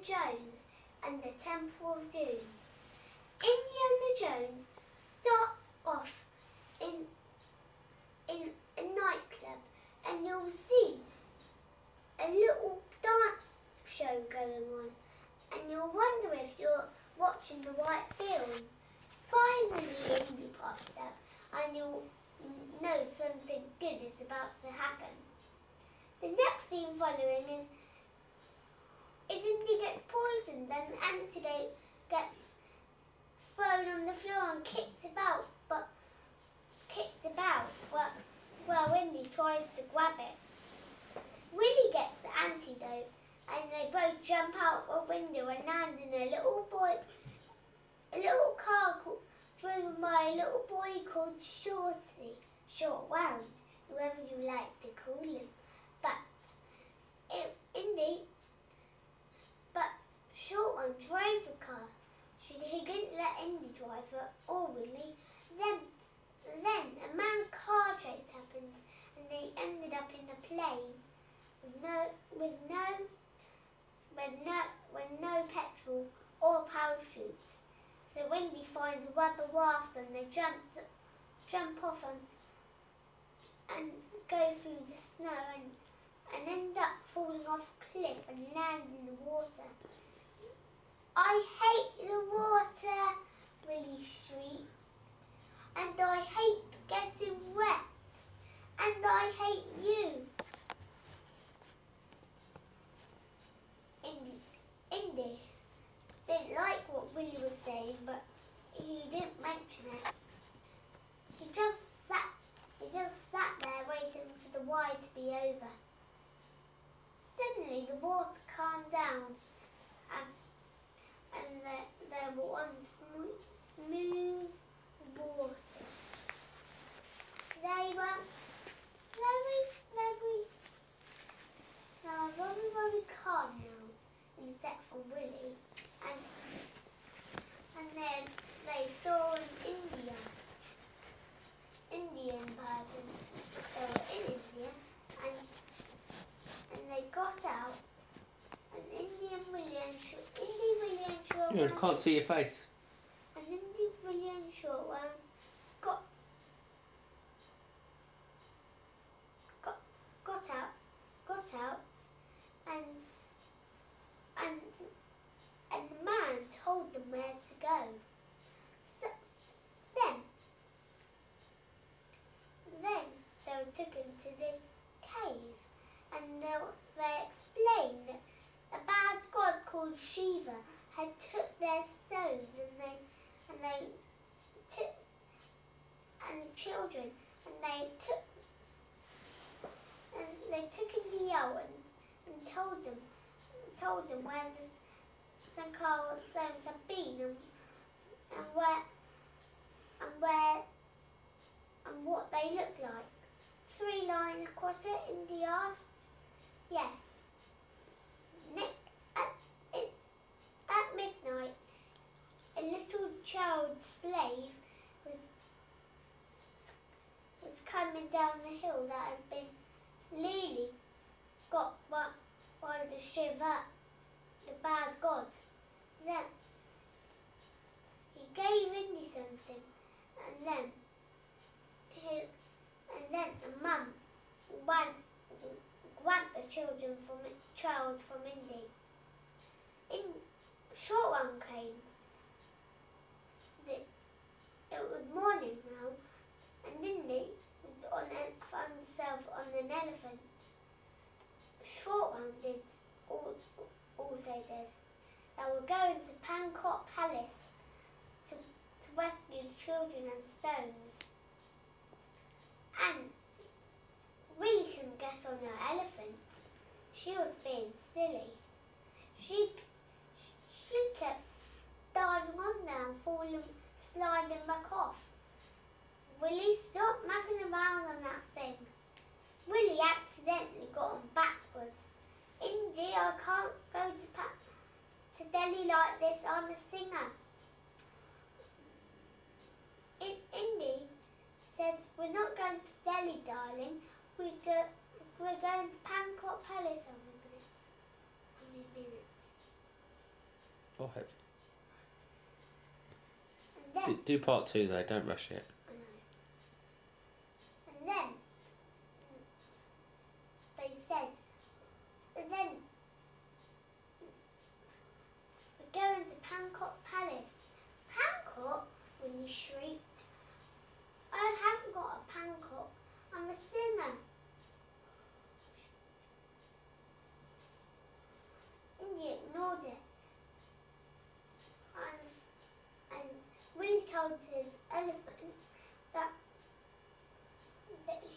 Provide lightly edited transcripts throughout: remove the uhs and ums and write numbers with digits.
Jones and the Temple of Doom. Indiana Jones starts off in a nightclub, and you'll see a little dance show going on, and you'll wonder if you're watching the right film. Finally, Indy pops up, and you'll know something good is about to happen. The next scene following is Indy gets poisoned, and the antidote gets thrown on the floor and kicked about, while Indy tries to grab it. Willie gets the antidote, and they both jump out a window and land in a little car driven by a little boy called Shorty, Short Round, whoever you like to call him. But Short One drove the car. He didn't let Indy drive it or Willie. Then a mad car chase happened, and they ended up in a plane with no petrol or parachutes. So Indy finds a rubber raft, and they jump off and go through the snow and end up falling off a cliff and land in the water. I hate the water, Willie shrieked. And I hate getting wet. And I hate you. Indy didn't like what Willie was saying, but he didn't mention it. He just sat there waiting for the ride to be over. Suddenly the water calmed down, and there were on smooth water. They were very calm now, except for Willie. And then they saw an Indian person. They were in India, and they got out. And Indy, Willie and Short You can't see your face. And Indy, Willie and Short One got out, and the man told them where to go. So then they were taken to this cave, and they explained that a bad god called Shiva had took their stones and children, and they took Indy out and told them where the Sankara stones had been and what they looked like. 3 lines across it, Indy asked. Yes. At midnight, a little child slave was coming down the hill that had been Lily got by the Shiva, the bad god. Then he gave Indy something, and then the mum grabbed the child from Indy. Short One came. It was morning now, and Indy found himself on an elephant. Short One also did. They were going to Pankot Palace to rescue the children and stones. And Willie couldn't get on her elephant. She was being silly. She kept diving on there and sliding back off. Willie, stop mucking around on that thing. Willie accidentally got on backwards. Indy, I can't go to Delhi like this. I'm a singer. Indy said, we're not going to Delhi, darling. We're going to Pankot Palace. How many minutes? 5. And then, Do part 2 though, don't rush it. I know. And then they said, and then we're going to Pancot Palace. Pancot? Willie shrieked. I haven't got a pancot. I'm a singer. Indy ignored it. And Willie told his elephant that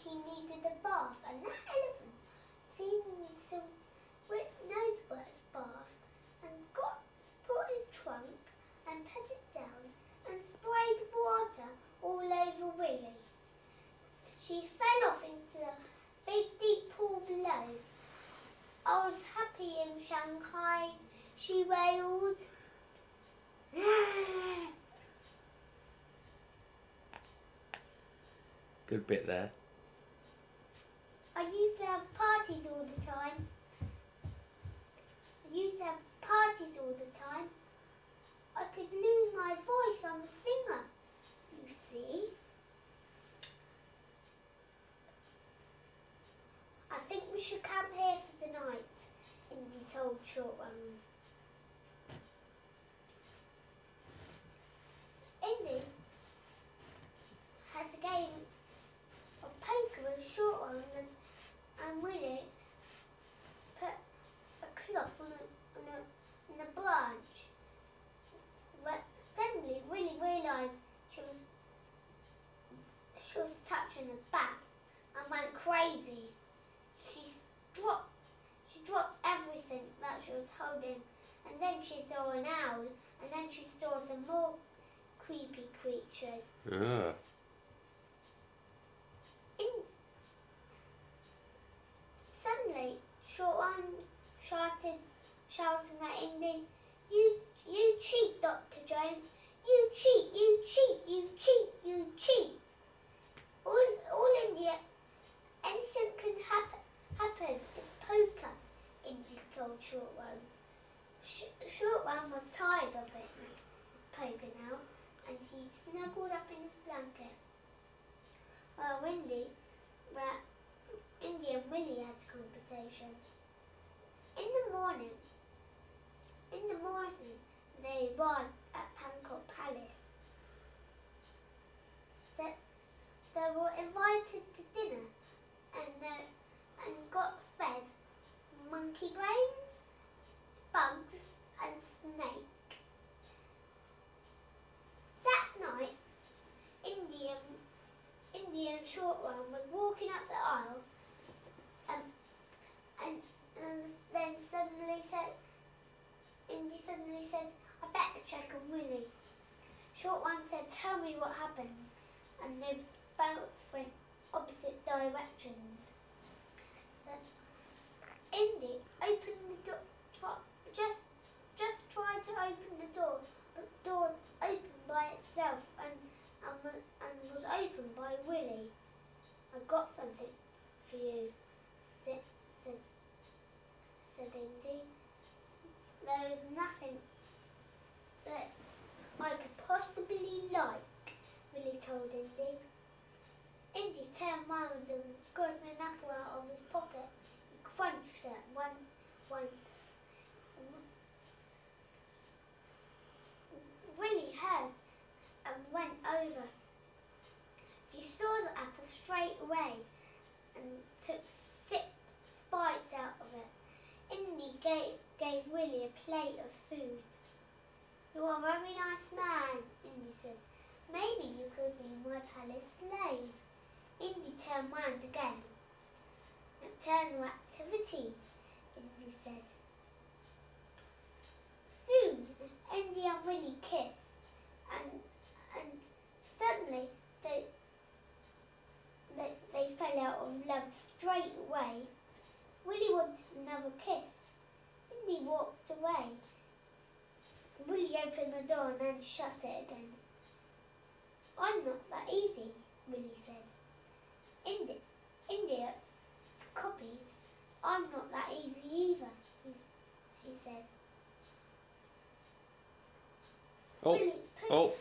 he needed a bath. And that elephant seemed to know about his bath and got his trunk and put it down and sprayed water all over Willie. She fell off into the big deep pool below. I was happy in Shanghai, she wailed. Good bit there. I used to have parties all the time. I could lose my voice. I'm a singer, you see. I think we should camp here for the night, Indy told Shortround. Indy had a game of poker with Shortround and Willie put a cloth on a branch. But suddenly Willie realised she was touching a bat and went crazy. She dropped everything that she was holding, and then she saw an owl, and then she saw some more creepy creatures. Ah. Suddenly, Shortround shouting at Indy, You cheat, Dr. Jones. You cheat, you cheat, you cheat, you cheat. All India, anything can happen. It's poker, Indy told Shortround. Shortround was tired of it, poker now, and he snuggled up in his blanket. Indy and Willie had a conversation. In the morning, they arrived at Pancot Palace. They were invited to dinner and got fed monkey brains, bugs and snake. That night, Indy and Shortround was walking up the aisle and then Indy suddenly said, I better check on Willie. Shortround said, tell me what happens. And they both went opposite directions. Indy opened the door, just tried to open the door, but the door opened by itself and was opened by Willie. I got something for you, said Indy. There is nothing that I could possibly like, Willie told Indy. Indy turned round and got an apple out of his pocket. He crunched it once. Willie heard and went over. He saw the apple straight away and took 6 bites out of it. Indy gave Willie a plate of food. You're a very nice man, Indy said. Maybe you could be my palace slave. Indy turned round again. Nocturnal activities, Indy said. Soon, Indy and Willie kissed, and suddenly they fell out of love straight away. Willie wanted another kiss. Indy walked away. Willie opened the door and then shut it again. I'm not that easy, Willie said. Indy copied. I'm not that easy either, he said. Oh, Willie, oh,